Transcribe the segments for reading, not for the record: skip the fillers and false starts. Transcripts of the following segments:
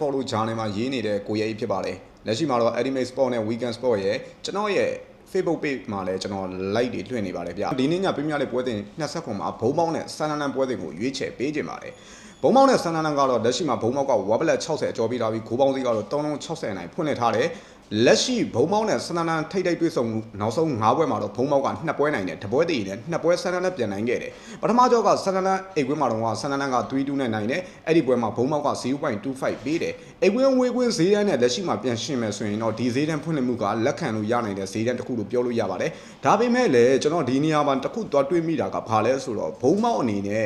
follow channel မှာရေးနေတဲ့ကိုရဲကြီးဖြစ်ပါတယ်လက်ရှိမှာတော့ Ultimate Sport နဲ့ Weekend Sport ရဲ့ကျွန်တော်ရဲ့ Facebook page မှာလည်းကျွန်တော် like တွေလွှင့်နေပါတယ်ဗျဒီနေ့ညပြင်းပြလေးပွဲတင်20ခုမှာဘုံပေါင်းနဲ့ဆန်နန်ပွဲတင်ကိုရွေးချယ်ပေးခြင်းပါတယ်ဘုံပေါင်းနဲ့ဆန်နန်ကတော့လက်ရှိမှာဘုံပေါက်ကဝါဘလက်60အကျော်ပေးထားပြီးဂိုးပေါင်းစီကတော့360နိုင်ဖွင့်လှစ်ထားတယ်လက်ရှိဘုံပေါင်းနဲ့ဆန်နန်ထိတ်ထိတ်တွေ့ဆုံမှုနောက်ဆုံး9ပွဲမှာတော့ဘုံပေါက်က2ပွဲနိုင်တယ်တပွဲတည်နဲ့2ပွဲဆန်နန်နဲ့ပြန်နိုင်ခဲ့တယ်ပထမကြောက်ကဆန်နန်အိတ်ကွင်းမှာတော့ဆန်နန်က3-2နဲ့နိုင်တယ်အဲ့ဒီပွဲမှာဘုံပေါက်က 0.25 ပေးတယ်အိတ်ကွင်းဝေးကွင်းဈေးတန်းနဲ့လက်ရှိမှာပြန်ရှင်းမယ်ဆိုရင်တော့ဒီဈေးတန်းဖွင့်လှစ်မှုကလက်ခံလို့ရနိုင်တဲ့ဈေးတန်းတစ်ခုလို့ပြောလို့ရပါတယ်ဒါပေမဲ့လည်းကျွန်တော်ဒီနေရာမှာတစ်ခုသွားတွေးမိတာကဘာလဲဆိုတော့ဘုံပေါက်အနေနဲ့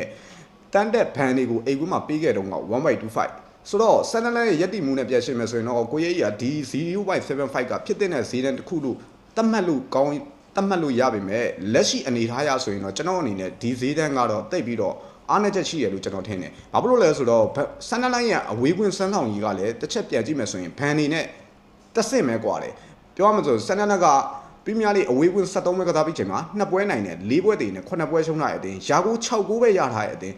တန်တက်ဘန်တွေကိုအိတ်ကွင်းမှာပေးခဲ့တော့က 1.25ဆိုတော့ဆန်နလန်ရဲ့ရက်တီမှုနဲ့ပြန်ရှင်းမယ်ဆိုရင်တော့ကိုရဲကြီးကဒီ 0.75 ကဖြစ်တဲ့ဈေးတန်းတစ်ခုလို့သတ်မှတ်လို့ကောင်းသတ်မှတ်လို့ရပါမယ်လက်ရှိအနေထားရဆိုရင်တော့ကျွန်တော်အနေနဲ့ဒီဈေးတန်းကတော့တိတ်ပြီးတော့အားနည်းချက်ရှိရလို့ကျွန်တော်ထင်တယ်ဘာဖြစ်လို့လဲဆိုတော့ဆန်နလန်ရဲ့အဝေးကွင်းစမ်းဆောင်ကြီးကလည်းတစ်ချက်ပြန်ကြည့်မယ်ဆိုရင်ဘန်နေနဲ့တက်စစ်မဲกว่าတယ်ပြောရမှာဆိုဆန်နလန်ကပရီးမီးယားလိအဝေးကွင်း73ပွဲကစားပြီးချိန်မှာ2ပွဲနိုင်တယ်4ပွဲတည်နဲ့9ပွဲရှုံးထားတဲ့အတင်းရာကို6ပွဲပဲရထားတဲ့အတင်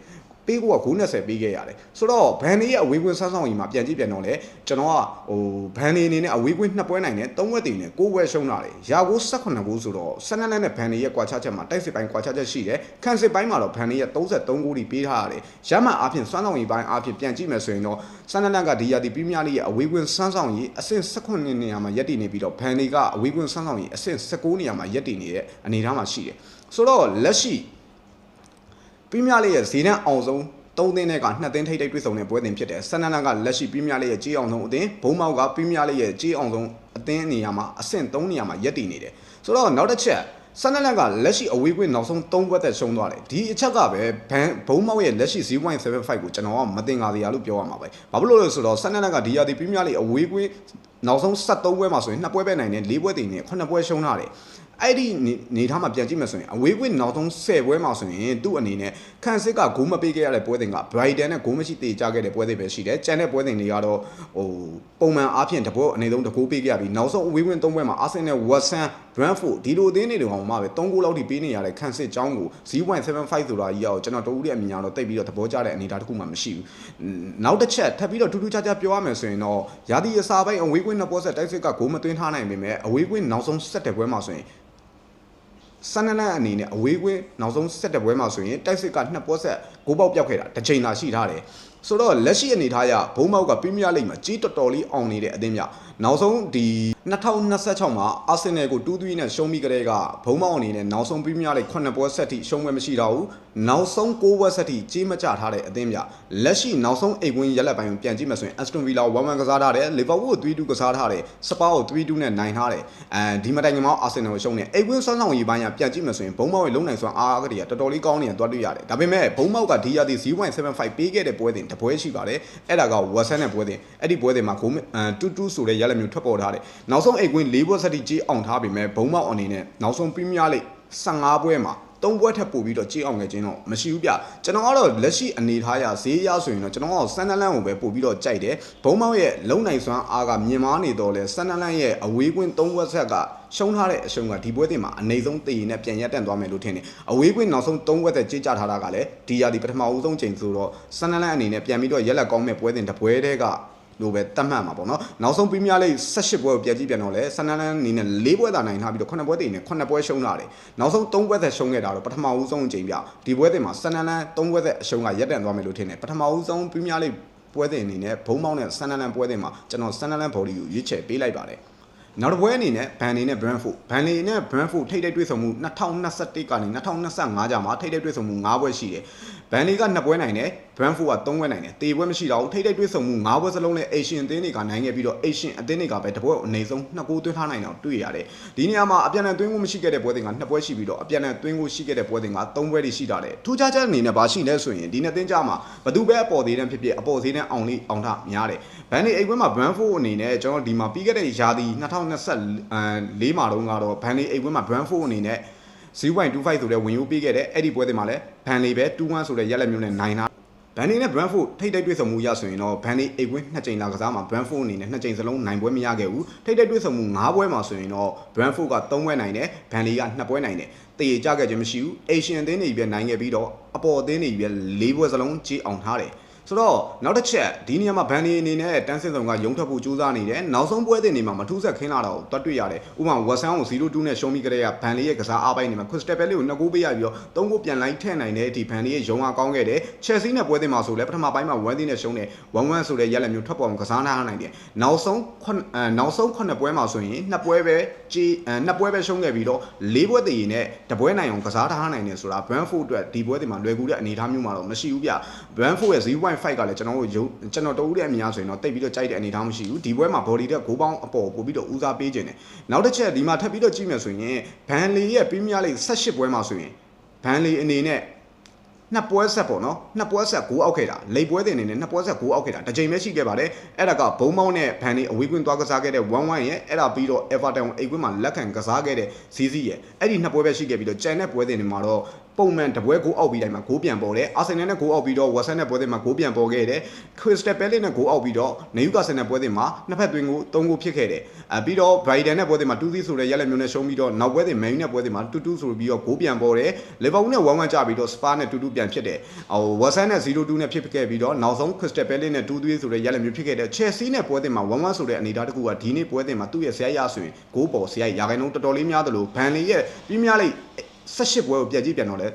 းပေးကိုက90ပေးခဲ့ရတယ်ဆိုတော့ဘန်နေရဲ့အဝေးကွင်းဆန်းဆောင်ကြီးမှာပြန်ကြည့်ပြန်တော့လေကျွန်တော်ကဘန်နေအနေနဲ့အဝေးကွင်း2ပွဲနိုင်တယ်3ပွဲတည်နဲ့9ပွဲရှုံးလာတယ်ရာကို18ကိုဆိုတော့ဆန်နန်နဲ့ဘန်နေရဲ့ကွာခြားချက်မှာတိုက်စစ်ပိုင်းကွာခြားချက်ရှိတယ်ခန့်စစ်ပိုင်းမှာတော့ဘန်နေရဲ့33ကိုပေးထားရတယ်ရမှန်အားဖြင့်ဆန်းဆောင်ကြီးပိုင်းအားဖြင့်ပြန်ကြည့်မယ်ဆိုရင်တော့ဆန်နန်ကဒီရာဒီပရီးမီးယားလိရဲ့အဝေးကွင်းဆန်းဆောင်ကြီးအဆင့်18နေရာမှာရပ်တည်နေပြီးတော့ဘန်နေကအဝေးကွင်းဆန်းဆောင်ကြီးအဆင့်19နေရာမှာရပ်တည်နေတဲ့အနေအထားမှာရှိတယ်ဆိုတော့လက်ရှိပရီးမီးယားလိရဲ့ဈေးတန်းအောင်ဆုံး3သင်းနဲ့က2သင်းထိပ်ထိပ်တွေ့ဆုံတဲ့ပွဲတင်ဖြစ်တယ်ဆန်နန်ကလက်ရှိပရီးမီးယားလိရဲ့ကြေးအောင်ဆုံးအသင်းဘုံမောက်ကပရီးမီးယားလိရဲ့ကြေးအောင်ဆုံးအသင်းနေရာမှာအဆင့်3နေရာမှာရပ်တည်နေတယ်ဆိုတော့နောက်တစ်ချက်ဆန်နန်ကလက်ရှိအဝေးကွင်းနောက်ဆုံး3ပွဲသက်ရှုံးသွားတယ်ဒီအချက်ကပဲဘုံမောက်ရဲ့လက်ရှိ 0.75 ကိုကျွန်တော်ကမတင်ကားစရာလို့ပြောရမှာပဲဘာဖြစ်လို့လဲဆိုတော့ဆန်နန်ကဒီရာဒီပရီးမီးယားလိအဝေးကွင်းနောက်ဆုံး73ပွဲမှာဆိုရင်2ပွဲပဲနိုင်တယ်4ပွဲတည်နဲ့9ပွဲရှုံးထားတယ်အဲ့ဒီနေထားမှာပြန်ကြည့်မယ်ဆိုရင်အဝေးကွင်းနောက်ဆုံး10ပွဲမှာဆိုရင်သူ့အနေနဲ့ခန့်စစ်ကဂိုးမပေးခဲ့ရတဲ့ပွဲတင်က Brighton နဲ့ဂိုးမရှိတေချခဲ့တဲ့ပွဲတွေပဲရှိတယ်။ကျန်တဲ့ပွဲတင်တွေကတော့ပုံမှန်အားဖြင့်တပွဲအနေဆုံးတဂိုးပေးခဲ့ရပြီးနောက်ဆုံးအဝေးကွင်း3ပွဲမှာ Arsenal, West Ham, Brentford ဒီလိုအသင်းတွေတောင်မှပဲ3ဂိုးလောက်ထိပေးနေရတဲ့ခန့်စစ်ကြောင်းကို 0.75 ဆိုတာကြီးအောင်ကျွန်တော်တို့ရဲ့အမြင်ကတော့တိတ်ပြီးတော့သဘောကျတဲ့အနေအထားတစ်ခုမှမရှိဘူး။နောက်တစ်ချက်ထပ်ပြီးတော့ထူးထူးခြားခြားပြောရမယ်ဆိုရင်တော့ရာသီအစာပိုင်းအဝေးကွင်းနှစ်ပွဲဆက်တိုက်စစ်ကဂိုးမသွင်းထားနိုင်ပေမဲ့အဝေးကွင်းနောက်ဆုံး7ပွဲမှာဆိုရင်ဆန်နလန်အနေနဲ့အဝေးကွင်းနောက်ဆုံး7ပွဲမှာဆိုရင်တိုက်စစ်က2ပွဲဆက်ဂိုးပေါက်ပြောက်ခဲ့တာတစ်ချိန်သာရှိထားတယ်ဆိုတော့လက်ရှိအနေထားအရဘုံမောက်ကပရီးမီးယားလိမှာကြီးတော်တော်လေးအောင်နေတဲ့အသင်းမြနောက်ဆုံးဒီ2026မှာအာဆင်နယ်ကို2-3နဲ့ရှုံးပြီးကြတဲ့ကဘုံမောက်အနေနဲ့နောက်ဆုံးပရီးမီးယားလိ9ပွဲဆက်ထိရှုံးပွဲမရှိတော့ဘူးနောက်ဆုံး9ပွဲဆက်ထိကြီးမကျထားတဲ့အသင်းမြလက်ရှိနောက်ဆုံးအိတ်ကွင်းရက်လက်ပိုင်းကိုပြန်ကြည့်မယ်ဆိုရင် Aston Villa 1-1ကစားထားတယ် Liverpool 3-2ကစားထားတယ် Spurs ကို3-2နဲ့နိုင်ထားတယ်ဒီမတိုင်ခင်မှာအာဆင်နယ်ကိုရှုံးနေအိတ်ကွင်းဆွမ်းဆောင်ရေးပိုင်းကပြန်ကြည့်မယ်ဆိုရင်ဘုံမောက်ရဲ့လုံနိုင်စွမ်းအားကတည်းကတော်တော်လေးကောင်းနေတာတွေ့ရတယ်ဒါပေမဲ့ဘုံမောက်ကဒီရာသီ 0.75 ပေးခဲ့တဲ့ပွဲတင်တပွဲရှိပါတယ်အဲ့ဒါက West Ham နဲ့ပွဲတင်အဲ့ဒီပွဲတင်မှာဂိုး2-2ဆိုတဲ့ရလဒ်မျိုးထွက်ပေါ်ထားတယ်နောက်ဆုံးအိတ်ကွင်း4ပွဲဆက်ထိကြီးအောင်ထားပေမဲ့ဘုံမောက်အနေနဲ့နောက်ဆုံးပရီးမီးယားလိ15ပွဲမှာ3ပွဲထပ်ပို့ပြီးတော့ကြီးအောင်ငယ်ချင်းတော့မရှိဘူးဗျကျွန်တော်ကတော့လက်ရှိအနေထားရဈေးရဆိုရင်တော့ကျွန်တော်ကဆန်နလန်ကိုပဲပို့ပြီးတော့ကြိုက်တယ်ဘုံမောက်ရဲ့လုံနိုင်စွမ်းအားကမြင်မာနေတော့လဲဆန်နလန်ရဲ့အဝေးကွင်း3ပွဲဆက်ကရှုံးထားတဲ့အရှုံးကဒီပွဲတင်မှာအနေဆုံးတည်ရင်နဲ့ပြန်ရက်တန့်သွားမယ်လို့ထင်တယ်အဝေးကွင်းနောက်ဆုံး3ပွဲသက်ကြေးကြထားတာကလည်းဒီရာဒီပထမဦးဆုံးချိန်ဆိုတော့ဆန်နလန်အနေနဲ့ပြန်ပြီးတော့ရက်လက်ကောင်းမဲ့ပွဲတင်တပွဲတည်းကလို့ပဲတတ်မှတ်မှာပေါ့နော်နောက်ဆုံးပရီးမီးယားလိ18ပွဲကိုပြန်ကြည့်ပြန်တော့လဲဆန်နလန်အနေနဲ့4ပွဲသာနိုင်ထားပြီးတော့9ပွဲတည်နေ9ပွဲရှုံးလာတယ်နောက်ဆုံး3ပွဲသက်ရှုံးခဲ့တာတော့ပထမဦးဆုံးအချိန်ပြဒီပွဲတင်မှာဆန်နလန်3ပွဲသက်အရှုံးကရက်တန့်သွားမယ်လို့ထင်တယ်ပထမဦးဆုံးပရီးမီးယားလိပွဲတင်အနေနဲ့ဘုံမောင်းနဲ့ဆန်နလန်ပွဲတင်မှာကျွန်တော်ဆန်နလန်ဘော်ဒီကိုရွေးချယ်ပေးလိုက်ပါတယ်နောက်တစ်ပွဲအနေနဲ့ဘန်နေနဲ့ Brentford ဘန်နေနဲ့ Brentford ထိပ်တိုက်တွေ့ဆုံမှု2021ကနေ2025ကြာမှာထိပ်တိုက်တွေ့ဆုံမှု9ပွဲရှိတယ်ဘန်နေက2ပွဲနိုင်တယ် Brentford က3ပွဲနိုင်တယ်တေပွဲမရှိတော့ဘူးထိပ်တိုက်တွေ့ဆုံမှု9ပွဲစလုံးနဲ့ Asian အသင်းတွေကနိုင်ခဲ့ပြီးတော့ Asian အသင်းတွေကပဲတပွဲကိုအနေဆုံး2ဂိုးသွင်းထားနိုင်အောင်တွေ့ရတယ်ဒီနေရာမှာအပြန်အလှန်သွင်းကိုမရှိခဲ့တဲ့ပွဲတွေက2ပွဲရှိပြီးတော့အပြန်အလှန်သွင်းကိုရှိခဲ့တဲ့ပွဲတွေက3ပွဲတွေရှိတာတယ်ထူးခြားချက်အနေနဲ့ဘာရှိလဲဆိုရင်ဒီနှစ်သင်းကြားမှာဘသူပဲအပေါ်သေးတဲ့ဖြစ်ဖြစ်အပေါ်သေးတဲ့အောင်လေးအောင်ထားများတယ်ဘန်နေအိတ်ပွဲမှာ Brentford အနေနဲ့ကျွန်တော်ဒီမှာပြီးခဲ့တဲ့ရာသီ2024မှာတော့ကတော့ဘန်နေအိတ်ပွဲမှာ Brentford အနေနဲ့ 0.25 ဆိုတဲ့ဝင်ယူပေးခဲ့တယ်အဲ့ဒီပွဲတွေမှာလည်းဘန်နေပဲ2-1ဆိုတဲ့ရက်လက်မျိုးနဲ့နိုင်တာဘန်နေနဲ့ Brentford ထိပ်တိုက်တွေ့ဆုံမှုရဆိုရင်တော့ဘန်နေအိတ်ကွင်း2ကြိမ်လာကစားမှာ Brentford အနေနဲ့2ကြိမ်စလုံးနိုင်ပွဲမရခဲ့ဘူးထိပ်တိုက်တွေ့ဆုံမှု9ပွဲမှာဆိုရင်တော့ Brentford က3ပွဲနိုင်တယ်ဘန်နေက2ပွဲနိုင်တယ်တည်ကြခဲ့ခြင်းမရှိဘူး Asian အသင်းတွေပဲနိုင်ခဲ့ပြီးတော့အပေါ်အသင်းတွေပဲ4ပွဲစလုံးကြီးအောင်ထားတယ် ဆိုတော့နောက်တစ်ချက်ဒီနေရာမှာဘန်လီအနေနဲ့တန်းစင်ဆောင်ကရုံထွက်ဖို့ကြိုးစားနေတယ်နောက်ဆုံးပွဲတင်နေမှာမထူးဆက်ခင်းလာတော့တွတ်တွေ့ရတယ်ဥပမာဝက်ဆန်ကို0-2နဲ့ရှုံးပြီးကြတဲ့ကဘန်လီရဲ့ကစားအားပိုင်းနေမှာခရစ်စတယ်ဘဲလီကို2ဂိုးပေးရပြီးတော့3ဂိုးပြန်လိုက်ထည့်နိုင်တဲ့အထိဘန်လီရဲ့ရုံအားကောင်းခဲ့တယ်ချက်စီနဲ့ပွဲတင်မှာဆိုလဲပထမပိုင်းမှာ1-0နဲ့ရှုံးတယ်1-1ဆိုတဲ့ရက်လက်မျိုးထွက်ပေါ်အောင်ကစားနိုင်တယ်နောက်ဆုံး9ပွဲမှာဆိုရင်2ပွဲပဲရှုံးခဲ့ပြီးတော့4ပွဲတည်နဲ့တပွဲနိုင်အောင်ကစားထားနိုင်တယ်ဆိုတာ Brentford အတွက်ဒီပွဲတင်မှာလွယ်ကူတဲ့အနေအထားမျိုးမှာတော့မရှိဘူးဗျ Brentford ရဲ့ 0.5 ကလည်းကျွန်တော်တို့ရဲ့အမြင်အရဆိုရင်တော့တိတ်ပြီးတော့ကြိုက်တဲ့အနေအထားမရှိဘူးဒီပွဲမှာ body တဲ့ဂိုးပေါင်းအပေါ်ပို့ပြီးတော့ဦးစားပေးခြင်းတယ်နောက်တစ်ချက်ဒီမှာထပ်ပြီးတော့ကြည့်မယ်ဆိုရင်ဘန်လီရဲ့ Premier League 18ပွဲမှာဆိုရင်ဘန်လီအနေနဲ့နှစ်ပွဲဆက်ပေါ့နော်နှစ်ပွဲဆက်6အောက်ခဲ့တာလိပ်ပွဲတင်နေနဲ့နှစ်ပွဲဆက်6အောက်ခဲ့တာတစ်ချိန်ပဲရှိခဲ့ပါတယ်အဲ့ဒါကဘုံမောင်းနဲ့ဘန်လီအဝေးကွင်းသွားကစားခဲ့တဲ့1-1ရဲ့အဲ့ဒါပြီးတော့ Everton အိမ်ကွင်းမှာလက်ခံကစားခဲ့တဲ့စီစီရဲ့အဲ့ဒီနှစ်ပွဲပဲရှိခဲ့ပြီးတော့ကျန်တဲ့ပွဲတင်တွေမှာတော့ပုံမှန်တပွဲကိုအောက်ပြီးတိုင်းမှာဂိုးပြန်ပေါ်တယ်အာဆင်နယ်နဲ့ဂိုးအောက်ပြီးတော့ဝက်ဆန်နဲ့ပွဲတင်မှာဂိုးပြန်ပေါ်ခဲ့တယ်ခရစ်စတယ်ပဲလစ်နဲ့ဂိုးအောက်ပြီးတော့နယူကာဆယ်နဲ့ပွဲတင်မှာနှစ်ဖက်သွင်းကို3ဂိုးဖြစ်ခဲ့တယ်ပြီးတော့ဘရိုက်တန်နဲ့ပွဲတင်မှာ2-0ဆိုတဲ့ရက်လက်မျိုးနဲ့ရှုံးပြီးတော့နောက်ပွဲတင်မန်ယူနဲ့ပွဲတင်မှာ2-2ဆိုပြီးတော့ဂိုးပြန်ပေါ်တယ်လီဗာပူးနဲ့1-1ကြပြီးတော့စပါနဲ့2-2ပြန်ဖြစ်တယ်ဝက်ဆန်နဲ့0-2နဲ့ဖြစ်ခဲ့ပြီးတော့နောက်ဆုံးခရစ်စတယ်ပဲလစ်နဲ့2-3ဆိုတဲ့ရက်လက်မျိုးဖြစ်ခဲ့တယ်ချက်စီနဲ့ပွဲတင်မှာ1-1ဆိုတဲ့အနေအထားတစ်ခုကဒီနေ့ပွဲတင်မှာသူ့ရဲ့ဆရာရဆိုရင်ဂိုးပေါ်ဆရာရာခိုင်နှုန်းတော်တော်လေးများတယ်လို့ဘန်လီရဲ့ပြီးများလိုက်18ပွဲကိုပြည့်ကြည့်ပြန်တော့လဲ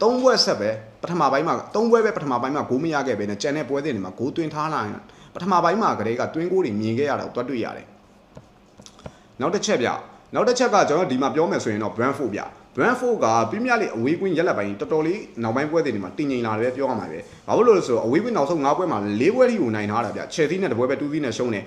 3ပွဲဆက်ပဲပထမပိုင်းမှာ3ပွဲပဲပထမပိုင်းမှာဂိုးမရခဲ့ပဲနဲ့ကျန်တဲ့ပွဲစဉ်တွေမှာဂိုးသွင်းထားလာရင်ပထမပိုင်းမှာကလေးကတွင်းဂိုးတွေမြင်ခဲ့ရတာကိုတွတ်တွေ့ရတယ်နောက်တစ်ချက်ကကျွန်တော်ဒီမှာပြောမယ်ဆိုရင်တော့ Brentford ဗျ Brentford က Premier League အဝေးကွင်းရက်လက်ပိုင်းတော်တော်လေးနောက်ပိုင်းပွဲတွေမှာတည်ငြိမ်လာတယ်ပြောရမှာပဲဘာလို့လဲဆိုတော့အဝေးကွင်းနောက်ဆုံး5ပွဲမှာ4ပွဲထိကိုနိုင်ထားတာဗျ Chelsea နဲ့တပွဲပဲ2-0နဲ့ရှုံးတယ်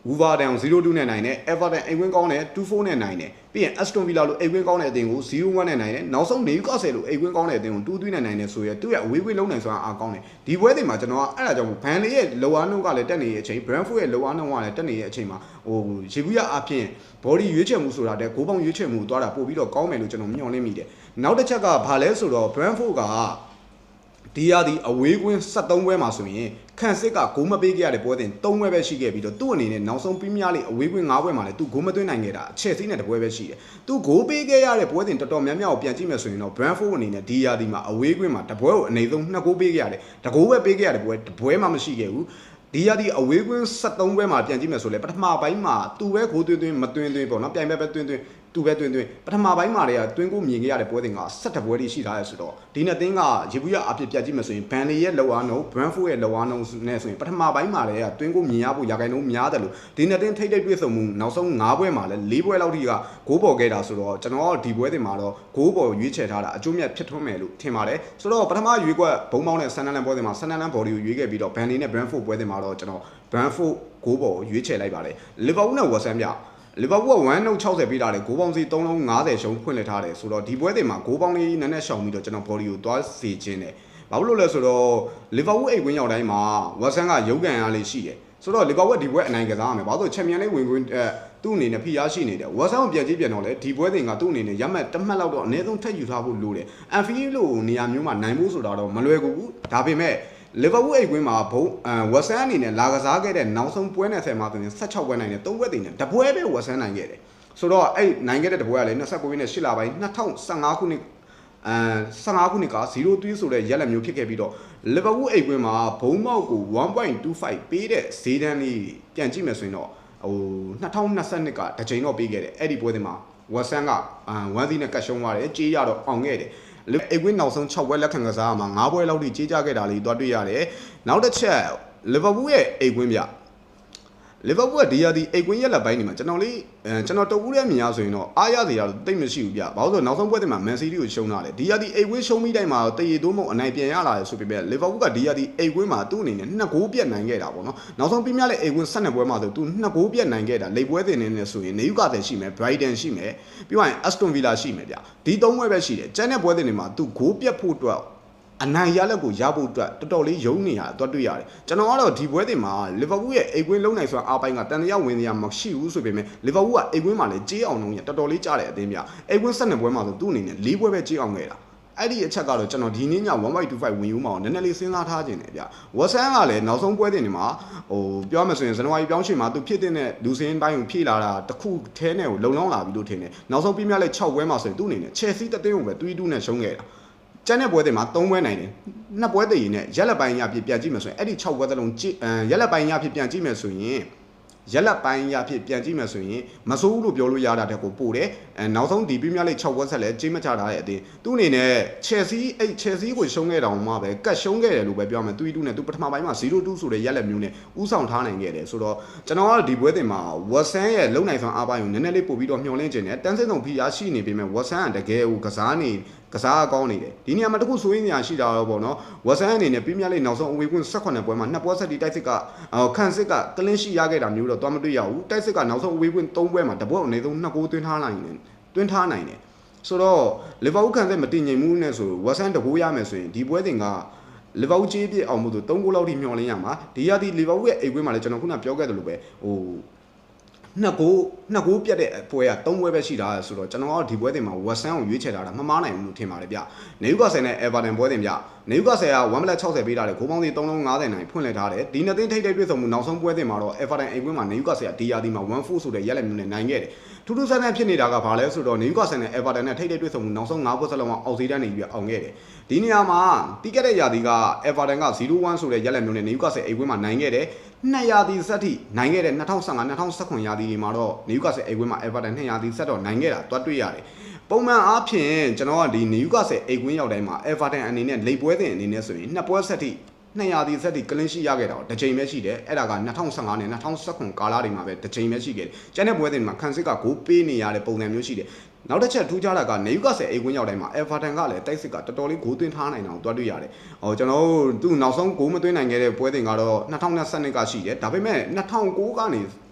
Wolverhampton 0-2နဲ့နိုင်တယ် Everton အိမ်ကွင်းကောင်းတယ် 2-4 နဲ့နိုင်တယ်ပြီးရင် Aston Villa လိုအိမ်ကွင်းကောင်းတဲ့အသင်းကို 0-1 နဲ့နိုင်တယ်နောက်ဆုံး Newcastle လိုအိမ်ကွင်းကောင်းတဲ့အသင်းကို2-3 နဲ့နိုင်တယ်ဆိုရသူ့ရဲ့အဝေးကွင်းလုံးနိုင်ဆိုတာအားကောင်းတယ်ဒီပွဲတွေမှာကျွန်တော်ကအဲ့ဒါကြောင့်ဘန်လီရဲ့လောအားနှုန်းကလည်းတက်နေတဲ့အချိန် Brentford ရဲ့လောအားနှုန်းကလည်းတက်နေတဲ့အချိန်မှာရေဘူးရအဖြစ် body ရွေးချယ်မှုဆိုတာတဲ့ဂိုးပေါင်းရွေးချယ်မှုသွားတာပို့ပြီးတော့ကောင်းမယ်လို့ကျွန်တော်မျှော်လင့်မိတယ်နောက်တစ်ချက်ကဘာလဲဆိုတော့ Brentford ကဒီရသည်အဝေးကွင်း73ပွဲမှာဆိုရင်ခန့်စစ်ကဂိုးမပေးခဲ့ရတဲ့ပွဲတင်3ပွဲပဲရှိခဲ့ပြီးတော့သူ့အနေနဲ့နောက်ဆုံးပရီးမီးယားလိအဝေးကွင်း5ပွဲမှာလည်းသူဂိုးမသွင်းနိုင်ခဲ့တာချက်စီးနဲ့တပွဲပဲရှိတယ်သူဂိုးပေးခဲ့ရတဲ့ပွဲတင်တော်တော်များများကိုပြန်ကြည့်မယ်ဆိုရင်တော့ Brentford အနေနဲ့ဒီရသည်မှာအဝေးကွင်းမှာတပွဲကိုအနေဆုံး2ဂိုးပေးခဲ့ရတယ်တဂိုးပဲပေးခဲ့ရတဲ့ပွဲမှမရှိခဲ့ဘူးဒီရသည်အဝေးကွင်း73ပွဲမှာပြန်ကြည့်မယ်ဆိုလဲပထမပိုင်းမှာသူပဲဂိုးသွင်းမသွင်းပေါ့နော်ပြိုင်ပဲသွင်းသူပဲသွင်းပထမပိုင်းမှာတည်းကတွင်းကိုမြင်ခဲ့ရတဲ့ပွဲတင်က17ပွဲတိရှိထားရဲဆိုတော့ဒီနှစ်သင်းကရေဘူးရအဖြစ်ပြတ်ကြည့်မယ်ဆိုရင်ဘန်လီရဲ့လောအားနှုန်း Brentford ရဲ့လောအားနှုန်းနဲ့ဆိုရင်ပထမပိုင်းမှာတည်းကတွင်းကိုမြင်ရဖို့ရာခိုင်နှုန်းများတယ်လို့ဒီနှစ်သင်းထိတ်တွေ့ဆုံမှုနောက်ဆုံး9ပွဲမှာလည်း4ပွဲလောက်ထိကဂိုးပေါ်ခဲ့တာဆိုတော့ကျွန်တော်ဒီပွဲတင်မှာတော့ဂိုးပေါ်ရွေးချယ်ထားတာအကျိုးမြတ်ဖြစ်ထွန်းမယ်လို့ထင်ပါတယ်ဆိုတော့ပထမရွေးကွက်ဘုံပေါင်းနဲ့ဆန်နလန်ပွဲတင်မှာဆန်နလန်ဘော်ဒီကိုရွေးခဲ့ပြီးတော့ဘန်လီနဲ့ Brentford ပွဲတင်မှာတော့ကျွန်တော် Brentford ဂိုးပေါ်ရွေးချယ်လိုက်ပါတယ်လီဗာပူးနဲ့ဝက်ဆန်ပြလီဗာပူးက1-60ပေးထားတယ်ဂိုးပေါင်းစီ3လုံး50ရှုံးဖွင့်လှစ်ထားတယ်ဆိုတော့ဒီပွဲတင်မှာဂိုးပေါင်းလေးနည်းနည်းရှောင်ပြီးတော့ကျွန်တော် body ကိုသွားစေခြင်းတယ်ဘာလို့လဲဆိုတော့လီဗာပူးအိတ်ဝင်းရောက်တိုင်းမှာဝက်ဆန်ကရုပ်ကန်အားလေးရှိတယ်ဆိုတော့လီဗာပူးဒီပွဲအနိုင်ကစားရမယ်ဘာလို့ချန်ပီယံလိဝင်ခွင့်သူ့အနေနဲ့ဖိအားရှိနေတယ်ဝက်ဆန်ကိုပြန်ကြည့်ပြန်တော့လေဒီပွဲတင်ကသူ့အနေနဲ့ရမှတ်တစ်မှတ်လောက်တော့အနည်းဆုံးထပ်ယူထားဖို့လိုတယ်အန်ဖီးလို့နေရာမျိုးမှာနိုင်ဖို့ဆိုတာတော့မလွယ်ကူဘူးဒါပေမဲ့လီဗာပူးအိတ်ကွင်းမှာဝက်ဆန်အနေနဲ့လာကစားခဲ့တဲ့နောက်ဆုံးပွဲနဲ့ဆယ်မှာဆိုရင်16ပွဲနိုင်တယ်3ပွဲတင်တယ်တပွဲပဲဝက်ဆန်နိုင်ခဲ့တယ်ဆိုတော့အဲ့နိုင်ခဲ့တဲ့တပွဲကလည်း29နှစ်8လပိုင်း2015ခုနှစ်15ခုနှစ်က0-3ဆိုတဲ့ရက်လက်မျိုးဖြစ်ခဲ့ပြီးတော့လီဗာပူးအိတ်ကွင်းမှာဘုံမောက်ကို 1.25 ပေးတဲ့ဈေးတန်းလေးပြန်ကြည့်မယ်ဆိုရင်တော့2022ကတစ်ချိန်တော့ပေးခဲ့တယ်အဲ့ဒီပွဲတင်မှာဝက်ဆန်က1စီးနဲ့ကတ်ရှုံးသွားတယ်ကြေးရတော့အောင်ခဲ့တယ်အိတ်ကွင်းနောက်ဆုံး6ပွဲလက်ခံကစားမှာ9ပွဲလောက်ထိကြေးကြခဲ့တာလေးတွားတွေ့ရတယ်နောက်တစ်ချက်လီဗာပူးရဲ့အိတ်ကွင်းပြလီဗာပူးကဒီရဒီအိတ်ကွင်းရက်လက်ပိုင်းနေမှာကျွန်တော်တကူရဲ့မြင်ရဆိုရင်တော့အားရစရာတော့တိတ်မရှိဘူးဗျဘာလို့ဆိုနောက်ဆုံးပွဲတင်မှာမန်စီးတီကိုရှုံးလာတယ်ဒီရဒီအိတ်ကွင်းရှုံးပြီးတိုင်းမှာတရေတိုးမုံအနိုင်ပြန်ရလာတယ်ဆိုပေမဲ့လီဗာပူးကဒီရဒီအိတ်ကွင်းမှာသူ့အနေနဲ့2ဂိုးပြတ်နိုင်ခဲ့တာပေါ့နော်နောက်ဆုံးပြမြလည်းအိတ်ကွင်း12ပွဲမှာဆိုသူ2ဂိုးပြတ်နိုင်ခဲ့တာလိပ်ပွဲတင်နေဆိုရင်နေယူကာတယ်ရှိမယ်ဘရိုက်တန်ရှိမယ်ပြီးတော့အက်စတွန်ဗီလာရှိမယ်ဗျဒီ3ပွဲပဲရှိတယ်ကျန်တဲ့ပွဲတင်တွေမှာသူဂိုးပြတ်ဖို့အတွက်အနိုင်ရလက်ကိုရဖို့အတွက်တော်တော်လေးယုံနေရတော့တွေ့ရတယ်ကျွန်တော်ကတော့ဒီပွဲတင်မှာလီဗာပူးရဲ့အိတ်ကွင်းလုံးနိုင်ဆိုတာအားပိုင်းကတန်တရားဝင်တရားမရှိဘူးဆိုပေမဲ့လီဗာပူးကအိတ်ကွင်းမှာလည်းကြေးအောင်လုံးရတော်တော်လေးကြားတယ်အသင်းပြအိတ်ကွင်း12ပွဲမှာဆိုသူ့အနေနဲ့4ပွဲပဲကြေးအောင်ခဲ့တာအဲ့ဒီအချက်ကတော့ကျွန်တော်ဒီနေ့ည 1.25 ဝင်ယူမအောင်နည်းနည်းလေးစဉ်းစားထားခြင်းတယ်ဗျဝက်ဆန်ကလည်းနောက်ဆုံးပွဲတင်တွေမှာပြောမှဆိုရင်ဇန်နဝါရီပြောင်းရှင်မှာသူဖြစ်တဲ့လူစင်းပိုင်းကိုဖြည့်လာတာတခုထဲနဲ့ကိုလုံလောင်းလာပြီလို့ထင်တယ်နောက်ဆုံးပြမြလဲ6ပွဲမှာဆိုရင်သူ့အနေနဲ့ Chelsea တသင်းကိုပဲ3-2နဲ့ရှုံးခဲ့တာ ကျန်တဲ့ပွဲတွေမှာ3ပွဲနိုင်တယ်2ပွဲတည်ရင်နဲ့ရက်လက်ပိုင်းရဖြစ်ပြန်ကြည့်မယ်ဆိုရင်အဲ့ဒီ6ပွဲသလုံးရက်လက်ပိုင်းရဖြစ်ပြန်ကြည့်မယ်ဆိုရင်ရက်လက်ပိုင်းရဖြစ်ပြန်ကြည့်မယ်ဆိုရင်မစိုးဘူးလို့ပြောလို့ရတာတဲ့ကိုပို့တယ်နောက်ဆုံးဒီပြင်းများလေး6ပွဲဆက်လဲကြေးမချတာတဲ့အတင်းသူ့အနေနဲ့ Chelsea အဲ့ Chelsea ကိုရှုံးခဲ့တောင်မှပဲကတ်ရှုံးခဲ့တယ်လို့ပဲပြောမယ်2-2နဲ့သူပထမပိုင်းမှာ0-2ဆိုတဲ့ရက်လက်မျိုးနဲ့ဥဆောင်ထားနိုင်ခဲ့တယ်ဆိုတော့ကျွန်တော်ကဒီပွဲတင်မှာ Watson ရဲ့လုံနိုင်စွမ်းအားပိုင်းကိုနည်းနည်းလေးပို့ပြီးတော့မျှော်လင့်ခြင်းနဲ့တန်းစစ်ဆောင်ဖိအားရှိနေပေမဲ့ Watson ကတကယ်ကိုကစားကောင်းနေတယ်ဒီနေရာမှာတခုဆိုရင်ညာရှိတာတော့ပေါ့နော်ဝက်ဆန်အနေနဲ့ပြင်းပြလေးနောက်ဆုံးအဝေးကွင်း18ပွဲမှာ2ပွဲဆက်တီတိုက်စစ်ကခန့်စစ်ကကလင်းရှိရခဲ့တာမျိုးတော့သွားမတွေ့ရဘူးတိုက်စစ်ကနောက်ဆုံးအဝေးကွင်း3ပွဲမှာတပွဲအနေဆုံး2ဂိုးသွင်းထားနိုင်တယ်ဆိုတော့လီဗာပူးခန့်စစ်မတည်ငြိမ်မှုနဲ့ဆိုဝက်ဆန်တဂိုးရမယ်ဆိုရင်ဒီပွဲတင်ကလီဗာပူးကြေးပြစ်အောင်မို့ဆို3ဂိုးလောက်ထိမျှော်လင့်ရမှာဒီရသည်လီဗာပူးရဲ့အိမ်ကွင်းမှာလည်းကျွန်တော်ခုနပြောခဲ့တယ်လို့ပဲနှစ်ကိုပြတ်တဲ့ပွဲက3ပွဲပဲရှိတာဆိုတော့ကျွန်တော်ကဒီပွဲတင်မှာဝက်ဆန်ကိုရွေးချယ်ထားတာမမားနိုင်ဘူးလို့ထင်ပါတယ်ဗျနေယူကာဆယ်နဲ့အေဗာတန်ပွဲတင်ဗျနေယူကာဆယ်က1.60ပေးထားတယ်ဂိုးပေါင်းစီ3.50နိုင်ဖွင့်လှစ်ထားတယ်ဒီနှစ်သိန်းထိပ်တွေ့ဆုံမှုနောက်ဆုံးပွဲတင်မှာတော့အေဗာတန်အိမ်ကွင်းမှာနေယူကာဆယ်ကဒီယာဒီမှာ1-4ဆိုတဲ့ရက်လက်မျိုးနဲ့နိုင်ခဲ့တယ်ထူးထူးဆန်းဆန်းဖြစ်နေတာကဘာလဲဆိုတော့နေယူကာဆယ်နဲ့အေဗာတန်နဲ့ထိပ်တွေ့ဆုံမှုနောက်ဆုံး9ပွဲစလုံးအောင်စီးတန်းနေပြီးအောင်ခဲ့တယ်ဒီနေရာမှာပြီးခဲ့တဲ့ယာဒီကအေဗာတန်က0-1ဆိုတဲ့ရက်လက်မျိုးနဲ့နေယူကာဆယ်အိမ်ကွင်းမှာနိုင်ခဲ့တယ်2ရာသီဆက်ထိနိုင်ခဲ့တဲ့2015-2019ရာသီတွေမှာတော့နေယူကာဆယ်အိမ်ကွင်းမှာအေဗာတန်2ရာသီဆက်တော့နိုင်ခဲ့တာတွတ်တွေ့ရတယ်ပုံမှန်အားဖြင့်ကျွန်တော်ကဒီနေယူကာဆယ်အိမ်ကွင်းရောက်တိုင်းမှာအေဗာတန်အနေနဲ့လိပ်ပွဲတင်အနေနဲ့ဆိုရင်2ပွဲဆက်ထိ2ရာသီဆက်ထိကလင်းရှိရခဲ့တာတော့တစ်ချိန်ပဲရှိတယ်အဲ့ဒါက2015နဲ့2019ကာလတွေမှာပဲတစ်ချိန်ပဲရှိခဲ့တယ်ကျန်တဲ့ပွဲတင်မှာခန့်စစ်ကဂိုးပေးနေရတဲ့ပုံစံမျိုးရှိတယ်နောက်တစ်ချက်ထူးခြားတာကနေယူကာဆယ်အိမ်ကွင်းရောက်တိုင်းမှာအေဗာတန်ကလည်းတိုက်စစ်ကတော်တော်လေးဂိုးသွင်းထားနိုင်တာကိုတွားတွေ့ရတယ်။ကျွန်တော်တို့သူ့နောက်ဆုံးဂိုးမသွင်းနိုင်ခဲ့တဲ့ပွဲတင်ကတော့2022ကရှိတယ်။ဒါပေမဲ့2009ကနေ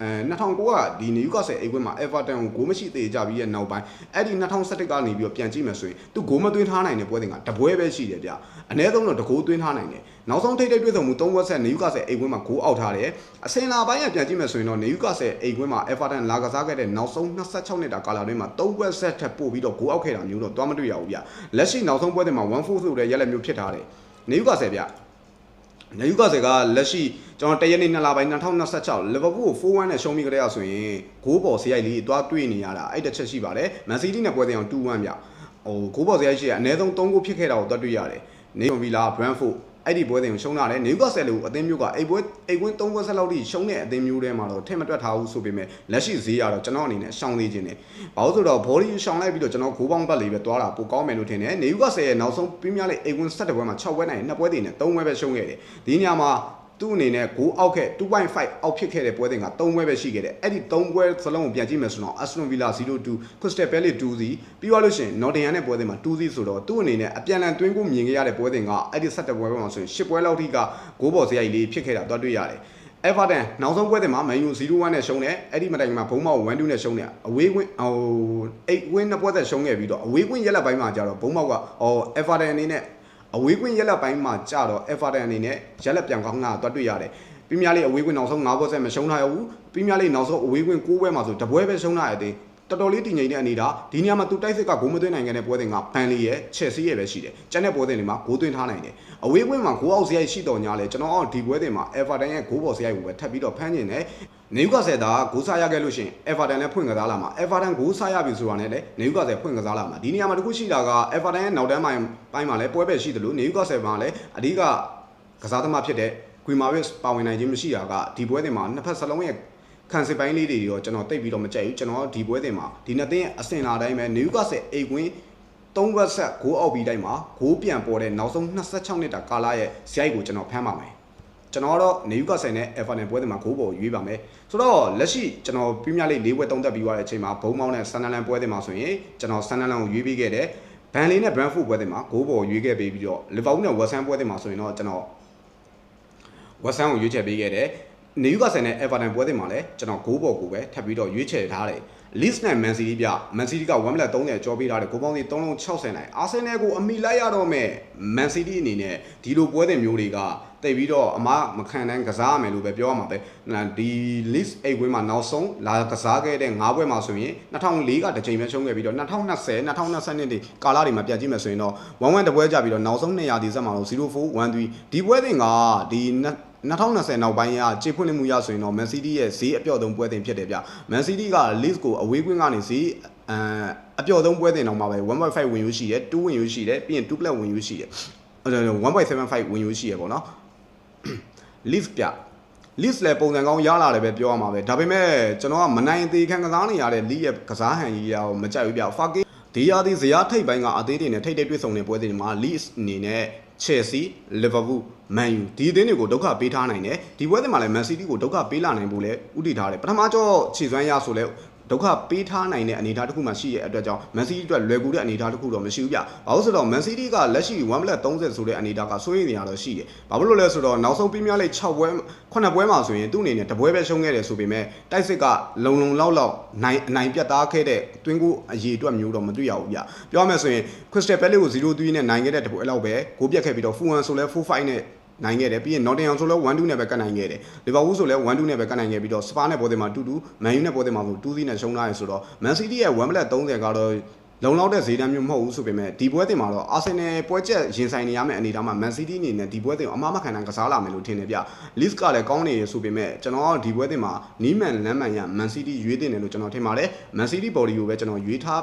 2009ကဒီနေယူကာဆယ်အိမ်ကွင်းမှာအေဗာတန်ကိုဂိုးမရှိသေးကြပြီးရဲ့နောက်ပိုင်းအဲ့ဒီ2011ကနေပြီးတော့ပြန်ကြည့်မယ်ဆိုရင်သူဂိုးမသွင်းထားနိုင်တဲ့ပွဲတင်ကတပွဲပဲရှိတယ်ဗျ။အနည်းဆုံးတော့တဂိုးသွင်းထားနိုင်တယ်။နောက်ဆုံးထိပ်တွေ့ဆုံမှု3ဝက်ဆက်နေယူကာဆယ်အိမ်ကွင်းမှာဂိုးအောက်ထားတယ်။အစင်လာပိုင်းကပြန်ကြည့်မယ်ဆိုရင်တော့နေယူကာဆယ်အိမ်ကွင်းမှာအေဗာတန်လာကစားခဲ့တဲ့နောက်ဆုံး26နှစ်တာကာလတွင်းမှာ3ဝက်ဆက်ထပ်ပို့ပြီးတော့ဂိုးအောက်ခဲ့တာမျိုးတော့တွားမတွေ့ရဘူးဗျလက်ရှိနောက်ဆုံးပွဲတွေမှာ1-4ဆိုတဲ့ရက်လက်မျိုးဖြစ်ထားတယ်နေယူကာဆယ်ဗျနေယူကာဆယ်ကလက်ရှိကျွန်တော်တရက်နေ့2လပိုင်း2026လီဗာပူးကို4-1နဲ့ရှုံးပြီးကြတဲ့ဆိုရင်ဂိုးပေါ်စရိုက်လေးတွားတွေ့နေရတာအဲ့တစ်ချက်ရှိပါတယ်မန်စီးတီးနဲ့ပွဲတွေအောင်2-1ဗျဂိုးပေါ်စရိုက်ရှိရအနည်းဆုံး3ဂိုးဖြစ်ခဲ့တာကိုတွားတွေ့ရတယ်နေဗီလာဘရန်ဖို့အဲ့ဒီပွဲတွေကိုရှုံးလာတယ်နေယူကာဆယ်လို့အသင်းမျိုးကအိမ်ကွင်း3ပွဲဆက်လောက်ထိရှုံးတဲ့အသင်းမျိုးတွေမှာတော့ထင်မတွက်ထားဘူးဆိုပေမဲ့လက်ရှိဈေးကတော့ကျွန်တော်အနေနဲ့ရှောင်းသေးခြင်းနဲ့ဘာလို့ဆိုတော့ body ရှောင်းလိုက်ပြီးတော့ကျွန်တော်ဂိုးပေါင်းပတ်လေးပဲတွားတာပိုကောင်းမယ်လို့ထင်တယ်နေယူကာဆယ်ရဲ့နောက်ဆုံးပြင်းပြလေးအိမ်ကွင်း7ပွဲမှာ6ပွဲနိုင်2ပွဲတည်နဲ့3ပွဲပဲရှုံးခဲ့တယ်ဒီညမှာသူ့အနေနဲ့ဂိုးအောက်ခဲ့ 2.5 အောက်ဖြစ်ခဲ့တဲ့ပွဲတင်က3ပွဲပဲရှိခဲ့တယ်အဲ့ဒီ3ပွဲစလုံးကိုပြန်ကြည့်မယ်ဆိုတော့ Aston Villa 0-2 Crystal Palace 2-0ပြီးသွားလို့ရှိရင် Nottingham နဲ့ပွဲတင်မှာ2-0ဆိုတော့သူ့အနေနဲ့အပြန်လန်တွင်းကိုမြင်ခဲ့ရတဲ့ပွဲတင်ကအဲ့ဒီ17ပွဲမှာဆိုရင်10ပွဲလောက်ထိကဂိုးပေါ်စရိုက်လေးဖြစ်ခဲ့တာတွားတွေ့ရတယ်Everton နောက်ဆုံးပွဲတင်မှာ Man U 0-1နဲ့ရှုံးတယ်အဲ့ဒီမတိုင်မှာဘုံမောက်1-2နဲ့ရှုံးတယ်အဝေးကွင်း8 win နှစ်ပွဲသက်ရှုံးခဲ့ပြီးတော့အဝေးကွင်းရက်လက်ပိုင်းမှာကျတော့ဘုံမောက်ကEverton အနေနဲ့အဝေးကွင်းရက်လက်ပိုင်းမှာကြတော့ Everton အနေနဲ့ရက်လက်ပြန်ကောင်းတာတွားတွေ့ရတယ်ပြင်းများလေးအဝေးကွင်းနောက်ဆုံး9ပွဲဆက်မရှုံးထားရဘူးပြင်းများလေးနောက်ဆုံးအဝေးကွင်း9ပွဲမှာဆိုတပွဲပဲရှုံးထားရတဲ့တော်တော်လေးတည်ငြိမ်တဲ့အနေဒါဒီနေရာမှာသူတိုက်စစ်ကဂိုးမသွင်းနိုင်ခဲ့တဲ့ပွဲတင်ကဘန်လီရဲ့ Chelsea ရဲ့ပဲရှိတယ်ကျန်တဲ့ပွဲတင်တွေမှာဂိုးသွင်းထားနိုင်တယ်အဝေးကွင်းမှာဂိုးအောက်စရိုက်ရှိတော်ညာလဲကျွန်တော်ဒီပွဲတင်မှာ Everton ရဲ့ဂိုးပေါ်စရိုက်ကိုပဲထပ်ပြီးတော့ဖမ်းကျင်တယ်နေယူကာဆယ်သာဂိုးစားရခဲ့လို့ရှိရင် Everton လည်းဖွင့်ကစားလာမှာ Everton ဂိုးစားရပြီဆိုတာနဲ့လည်းနေယူကာဆယ်ဖွင့်ကစားလာမှာဒီနေရာမှာတခုရှိတာက Everton ရဲ့နောက်တန်းပိုင်းမှာလည်းပွဲပဲရှိတယ်လို့နေယူကာဆယ်မှာလည်းအဓိကကစားသမားဖြစ်တဲ့ Guimaraes ပါဝင်နိုင်ခြင်းမရှိတာကဒီပွဲတင်မှာနှစ်ဖက်စလုံးရဲ့ခံစစ်ပိုင်းလေးတွေရောကျွန်တော်တိတ်ပြီးတော့မကြိုက်ဘူးကျွန်တော်ဒီပွဲတင်မှာဒီနှစ်သင်းအစင်လာတိုင်းပဲနေယူကာဆယ်အိမ်ကွင်း3ဝက်ဆက်ဂိုးအောက်ပြီးတိုင်းမှာဂိုးပြန်ပေါ်တဲ့နောက်ဆုံး26နှစ်တာကာလရဲ့ဇိုက်ကိုကျွန်တော်ဖမ်းပါမယ်ကျွန်တော်တော့နေယူကာဆယ်နဲ့အေဗာတန်ပွဲတင်မှာဂိုးပေါ်ရွေးပါမယ်ဆိုတော့လက်ရှိကျွန်တော်ပြင်းပြလေး၄ပွဲ3သက်ပြီးသွားတဲ့အချိန်မှာဘုံမောင်းနဲ့ဆန်နလန်ပွဲတင်မှာဆိုရင်ကျွန်တော်ဆန်နလန်ကိုရွေးပေးခဲ့တယ်ဘန်လီနဲ့ဘရန်ဖို့ပွဲတင်မှာဂိုးပေါ်ရွေးခဲ့ပြီးတော့လီဗာပူးနဲ့ဝက်ဆန်ပွဲတင်မှာဆိုရင်တော့ကျွန်တော်ဝက်ဆန်ကိုရွေးချယ်ပေးခဲ့တယ်နေယူကာဆယ်နဲ့အေဗာတန်ပွဲတင်မှာလည်းကျွန်တော်ဂိုးပေါ်ကိုပဲထပ်ပြီးတော့ရွေးချယ်ထားတယ် Leeds နဲ့ Man City ပြ Man City က1.30ကျော်ပေးထားတယ်ဂိုးပေါင်းစီ360နိုင် Arsenal ကိုအမိလိုက်ရတော့မဲ့ Man City အနေနဲ့ဒီလိုပွဲတင်မျိုးတွေကတိတ်ပြီးတော့အမမခံနိုင်ကစားရမယ်လို့ပဲပြောရမှာပဲဒီ Leeds 8ဝင်းမှာနောက်ဆုံးလာကစားခဲ့တဲ့9ပွဲမှာဆိုရင်2004ကတစ်ချိန်ပဲရှုံးခဲ့ပြီးတော့2020 2022တွေကာလတွေမှာပြန်ကြည့်မယ်ဆိုရင်တော့1-1တပွဲကြပြီးတော့နောက်ဆုံး200ဒီဆက်မှာတော့0-4 1-3ဒီပွဲတင်ကဒီ 2020နောက်ပိုင်းကခြေဖွင့်လှစ်မှုရဆိုရင်တော့ Man City ရဲ့ဈေးအပြော့ဆုံးပွဲတင်ဖြစ်တယ်ဗျ Man City က Leeds ကိုအဝေးကွင်းကနေဈေးအပြော့ဆုံးပွဲတင်တော့မှာပဲ 1.5 ဝင်ယူရှိတယ်2ဝင်ယူရှိတယ်ပြီးရင်2 plus ဝင်ယူရှိတယ် 1.75 ဝင်ယူရှိရပေါ့နော် Leeds ပြ Leeds လည်းပုံစံကောင်းရလာတယ်ပဲပြောရမှာပဲဒါပေမဲ့ကျွန်တော်ကမနိုင်သေးခံကစားနေရတဲ့ Leeds ရဲ့ကစားဟန်ကြီးရောမကြိုက်ဘူးဗျ Fake ဒီရာသီဇယားထိပ်ပိုင်းကအသေးတွေနဲ့ထိပ်တွေ့ဆုံနေပွဲတွေမှာ Leeds အနေနဲ့ Chelsea, Liverpool, Man U ဒီအသင်းတွေကိုဒုက္ခပေးထားနိုင်တယ်ဒီပွဲတွေမှာလည်း Man City ကိုဒုက္ခပေးလာနိုင်ဖို့လည်းဥတည်ထားတယ်ပထမကြောခြေစွမ်းရဆိုလဲဒုက္ခပေးထားနိုင်တဲ့အနေအထားတစ်ခုမှရှိရဲ့အတွက်ကြောင့် Man City အတွက်လွယ်ကူတဲ့အနေအထားတစ်ခုတော့မရှိဘူးဗျ။ဘာလို့ဆိုတော့ Man City ကလက်ရှိ 1.30 ဆိုတဲ့အနေအထားကစိုးရိမ်နေရတော့ရှိတယ်။ဘာဖြစ်လို့လဲဆိုတော့နောက်ဆုံးပြီးမြလေး6ပွဲ9ပွဲမှာဆိုရင်သူ့အနေနဲ့တပွဲပဲရှုံးခဲ့တယ်ဆိုပေမဲ့တိုက်စစ်ကလုံလောက်နိုင်ပြတ်သားခဲ့တဲ့တွင်းကိုအရေးအတွက်မျိုးတော့မတွေ့ရဘူးဗျ။ပြောရမယ်ဆိုရင် Crystal Palace ကို 0-3 နဲ့နိုင်ခဲ့တဲ့တပွဲလောက်ပဲဂိုးပြတ်ခဲ့ပြီးတော့ Fulham ဆိုလဲ 4-5 နဲ့နိုင်ခဲ့တယ်ပြီးရင် Nottingham ဆိုလဲ 1-2 နဲ့ပဲကတ်နိုင်ခဲ့တယ် Liverpool ဆိုလဲ 1-2 နဲ့ပဲကတ်နိုင်ခဲ့ပြီးတော့ Spurs နဲ့ပွဲတွေမှာ2-2 Man U နဲ့ပွဲတွေမှာဆို2-3 နဲ့ရှုံးထားရဆိုတော့ Man City ရဲ့ 1.30 ကတော့လုံလောက်တဲ့ဈေးတန်းမျိုးမဟုတ်ဘူးဆိုပေမဲ့ဒီပွဲတင်မှာတော့ Arsenal ပွဲချက်ရင်ဆိုင်နေရမယ့်အနေအထားမှာ Man City အနေနဲ့ဒီပွဲတင်ကိုအမှားမခံနိုင်ကစားလာမယ်လို့ထင်တယ်ဗျ Leeds ကလည်းကောင်းနေရဆိုပေမဲ့ကျွန်တော်ဒီပွဲတင်မှာနီးမှန်လမ်းမှန်ရ Man City ရွေးတင်တယ်လို့ကျွန်တော်ထင်ပါတယ် Man City body ကိုပဲကျွန်တော်ရွေးထား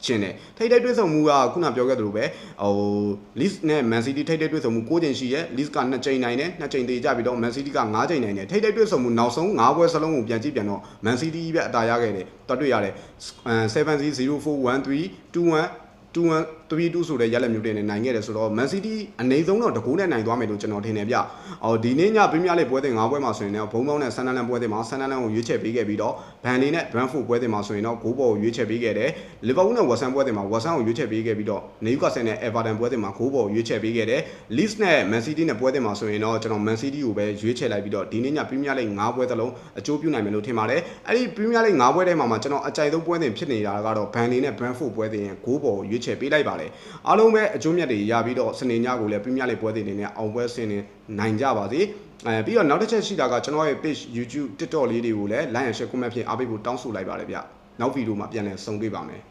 ချင်းတယ်ထိပ်တိုက်တွေ့ဆုံမှုကခုနပြောခဲ့သလိုပဲLeeds နဲ့ Man City ထိပ်တိုက်တွေ့ဆုံမှု6ကြိမ်ရှိရဲ Leeds က2ကြိမ်နိုင်တယ်2ကြိမ်သေးကြပြီးတော့ Man City က5ကြိမ်နိုင်တယ်ထိပ်တိုက်တွေ့ဆုံမှုနောက်ဆုံး5ပွဲစလုံးကိုပြန်ကြည့်ပြန်တော့ Man City ပဲအသာရခဲ့တယ်တွတ်တွေ့ရတယ် 7-0-4-1-3-2-1-3-2ဆိုတဲ့ရလက်မျိုးတွေနဲ့နိုင်ခဲ့တယ်ဆိုတော့ Man City အနေဆုံးတော့တကူနဲ့နိုင်သွားမယ်လို့ကျွန်တော်ထင်တယ်ဗျဒီနေ့ညပရီးမီးယားလိပွဲတင်5ပွဲမှာဆိုရင်တော့ဘုံပေါင်းနဲ့ဆန်နလန်ပွဲတင်မှာဆန်နလန်ကိုရွေးချယ်ပေးခဲ့ပြီးတော့ဘန်လီနဲ့ Brentford ပွဲတင်မှာဆိုရင်တော့ဂိုးပေါ်ကိုရွေးချယ်ပေးခဲ့တယ် Liverpool နဲ့ West Ham ပွဲတင်မှာ West Ham ကိုရွေးချယ်ပေးခဲ့ပြီးတော့ Newcastle နဲ့ Everton ပွဲတင်မှာဂိုးပေါ်ကိုရွေးချယ်ပေးခဲ့တယ် Leeds နဲ့ Man City နဲ့ပွဲတင်မှာဆိုရင်တော့ကျွန်တော် Man City ကိုပဲရွေးချယ်လိုက်ပြီးတော့ဒီနေ့ညပရီးမီးယားလိ5ပွဲသလုံးအကျိုးပြုနိုင်မယ်လို့ထင်ပါတယ်အဲ့ဒီပရီးမီးယားလိ5ပွဲထဲမှာကျွန်တော်အကြိုက်ဆုံးပွဲတင်ဖြစ်နေတာကတော့ဘန်လီနဲ့ Brentford ပွဲတင်ဂိုးပေါ်ကိုရွေးချယ်ပေးလိုက်ပါတယ်အားလုံးပဲအကျိုးမြတ်တွေရပြီးတော့စနေညကိုလည်းပရီးမီးယားလိပွဲတင်နေနဲ့အောင်ပွဲဆင်းနေနိုင်ကြပါစေပြီးတော့နောက်တစ်ချက်ရှိတာကကျွန်တော်ရဲ့ page YouTube TikTok လေးတွေကိုလည်း like and share comment ဖြင့်အားပေးဖို့တောင်းဆိုလိုက်ပါတယ်ဗျနောက်ဗီဒီယိုမှာပြန်လည်ဆုံတွေ့ပါမယ်